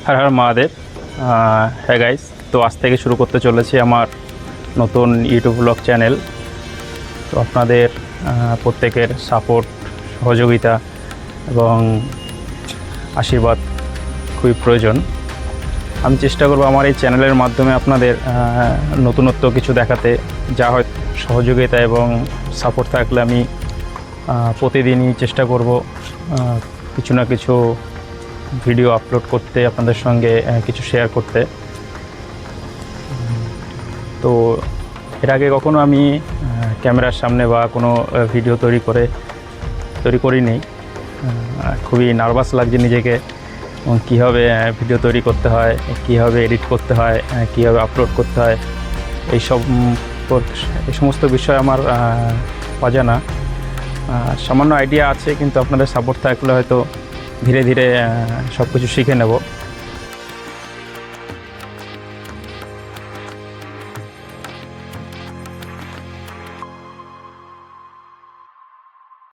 হর হর মহাদেব। হ্যাঁ গাইস, তো আজ থেকে শুরু করতে চলেছি আমার নতুন ইউটিউব ব্লগ চ্যানেল। তো আপনাদের প্রত্যেকের সাপোর্ট, সহযোগিতা এবং আশীর্বাদ খুবই প্রয়োজন। আমি চেষ্টা করব আমার এই চ্যানেলের মাধ্যমে আপনাদের নতুনত্ব কিছু দেখাতে, যা হয় সহযোগিতা এবং সাপোর্ট থাকলে আমি প্রতিদিনই চেষ্টা করব কিছু না কিছু ভিডিও আপলোড করতে, আপনাদের সঙ্গে কিছু শেয়ার করতে। তো এর আগে কখনো আমি ক্যামেরার সামনে বা কোনো ভিডিও তৈরি করিনি। খুবই নার্ভাস লাগছে নিজেকে, এবং কীভাবে ভিডিও তৈরি করতে হয়, কীভাবে এডিট করতে হয়, কীভাবে আপলোড করতে হয়, এই সমস্ত বিষয় আমার অজানা। সামান্য আইডিয়া আছে, কিন্তু আপনাদের সাপোর্ট থাকলে হয়তো ধীরে ধীরে সব কিছু শিখে নেব।